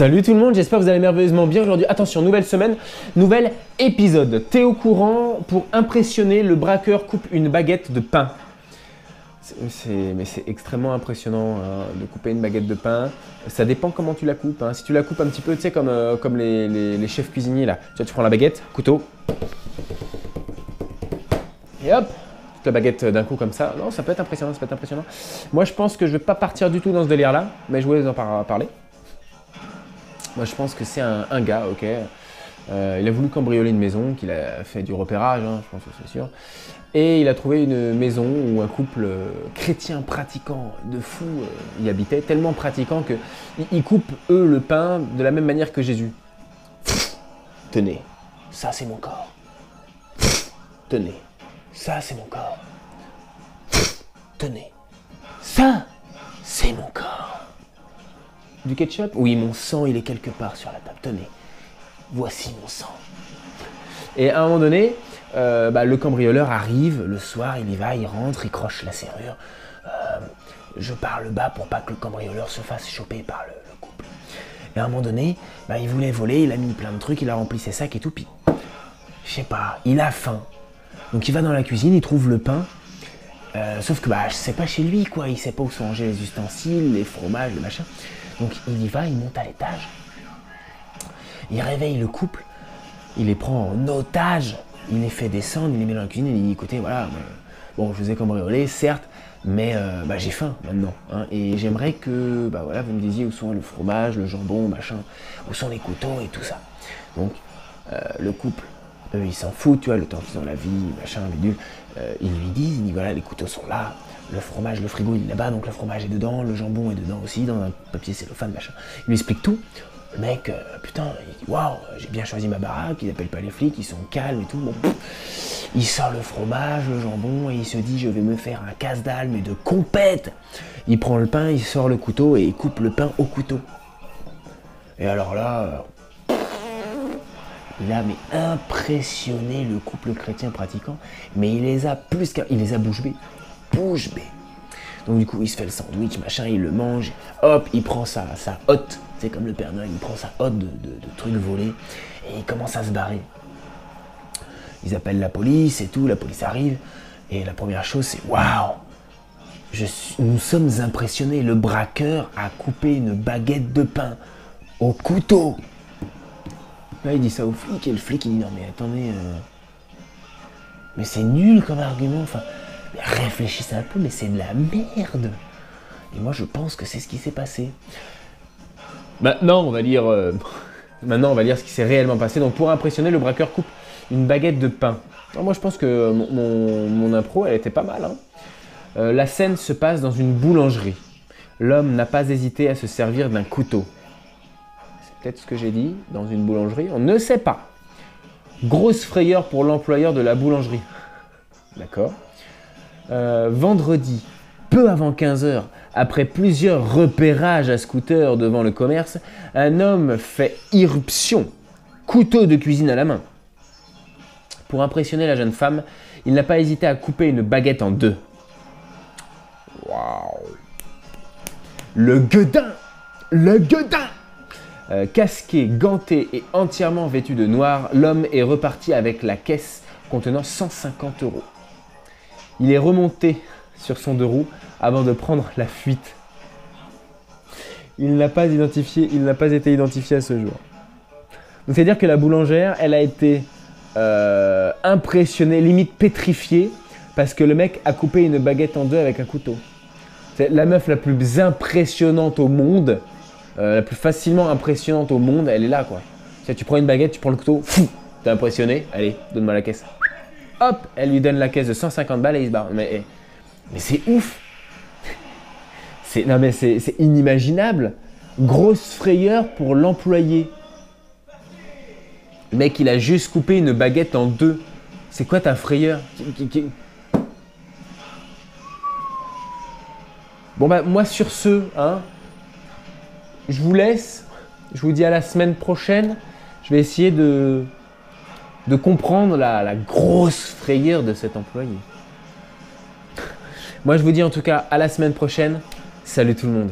Salut tout le monde, j'espère que vous allez merveilleusement bien aujourd'hui. Attention, nouvelle semaine, nouvel épisode. T'es au courant, pour impressionner, le braqueur coupe une baguette de pain. Mais c'est extrêmement impressionnant hein, de couper une baguette de pain. Ça dépend comment tu la coupes. Hein. Si tu la coupes un petit peu, tu sais, comme les chefs cuisiniers là. Tu prends la baguette, couteau. Et hop, toute la baguette d'un coup comme ça. Non, ça peut être impressionnant, ça peut être impressionnant. Moi, je pense que je ne vais pas partir du tout dans ce délire là, mais je voulais en parler. Moi, je pense que c'est un gars, ok. Il a voulu cambrioler une maison, qu'il a fait du repérage, hein, je pense que c'est sûr. Et il a trouvé une maison où un couple chrétien pratiquant de fou y habitait, tellement pratiquant qu'ils coupent, eux, le pain de la même manière que Jésus. Tenez, ça c'est mon corps. Tenez, ça c'est mon corps. Tenez, ça c'est mon corps. Du ketchup? Oui, mon sang, il est quelque part sur la table. Tenez, voici mon sang. Et à un moment donné, le cambrioleur arrive, le soir, il y va, il rentre, il croche la serrure. Je parle bas pour pas que le cambrioleur se fasse choper par le couple. Et à un moment donné, il voulait voler, il a mis plein de trucs, il a rempli ses sacs et tout, puis je sais pas, il a faim. Donc il va dans la cuisine, il trouve le pain, sauf que c'est pas chez lui, quoi. Il sait pas où sont rangés les ustensiles, les fromages, le machin. Donc il y va, il monte à l'étage, il réveille le couple, il les prend en otage, il les fait descendre, il les met dans la cuisine et il dit écoutez, voilà, bon, je vous ai cambriolé, certes, mais j'ai faim maintenant, hein, et j'aimerais que vous me disiez où sont le fromage, le jambon, machin, où sont les couteaux et tout ça. Donc le couple, eux, ils s'en foutent, tu vois, le temps qu'ils ont la vie, machin, bidule, ils lui disent, voilà, les couteaux sont là. Le fromage, le frigo, il est là-bas, donc le fromage est dedans, le jambon est dedans aussi, dans un papier cellophane, machin. Il lui explique tout. Le mec, putain, il dit waouh, j'ai bien choisi ma baraque, ils appellent pas les flics, ils sont calmes et tout. Bon, il sort le fromage, le jambon, et il se dit je vais me faire un casse-dalle, mais de compète. Il prend le pain, il sort le couteau et il coupe le pain au couteau. Et alors là, il a impressionné le couple chrétien pratiquant, mais il les a bouche bée. Bouche bée. Donc du coup, il se fait le sandwich, machin, il le mange, hop, il prend sa hotte, c'est comme le Père Noël, il prend sa hotte de trucs volés, et il commence à se barrer. Ils appellent la police et tout, la police arrive, et la première chose c'est, waouh, nous sommes impressionnés, le braqueur a coupé une baguette de pain au couteau. Là, il dit ça au flic, et le flic, il dit, non mais attendez, mais c'est nul comme argument, enfin... Réfléchissez un peu, mais c'est de la merde. Et moi, je pense que c'est ce qui s'est passé. Maintenant, on va lire ce qui s'est réellement passé. Donc, pour impressionner, le braqueur coupe une baguette de pain. Alors, moi, je pense que mon impro, elle était pas mal. Hein. La scène se passe dans une boulangerie. L'homme n'a pas hésité à se servir d'un couteau. C'est peut-être ce que j'ai dit, dans une boulangerie. On ne sait pas. Grosse frayeur pour l'employeur de la boulangerie. D'accord. Vendredi, peu avant 15 h, après plusieurs repérages à scooter devant le commerce, un homme fait irruption, couteau de cuisine à la main. Pour impressionner la jeune femme, il n'a pas hésité à couper une baguette en deux. Waouh! Le gueudin! Le gueudin! Casqué, ganté et entièrement vêtu de noir, l'homme est reparti avec la caisse contenant 150 €. Il est remonté sur son deux roues avant de prendre la fuite. Il n'a pas été identifié à ce jour. Donc c'est-à-dire que la boulangère, elle a été impressionnée, limite pétrifiée, parce que le mec a coupé une baguette en deux avec un couteau. C'est la meuf la plus impressionnante au monde, la plus facilement impressionnante au monde, elle est là quoi. Tu prends une baguette, tu prends le couteau, fou, t'es impressionné, allez, donne-moi la caisse. Hop, elle lui donne la caisse de 150 balles et il se barre. Mais c'est ouf. C'est inimaginable. Grosse frayeur pour l'employé. Le mec, il a juste coupé une baguette en deux. C'est quoi ta frayeur? Bon moi sur ce, hein, je vous laisse. Je vous dis à la semaine prochaine. Je vais essayer de comprendre la grosse frayeur de cet employé. Moi, je vous dis en tout cas à la semaine prochaine. Salut tout le monde.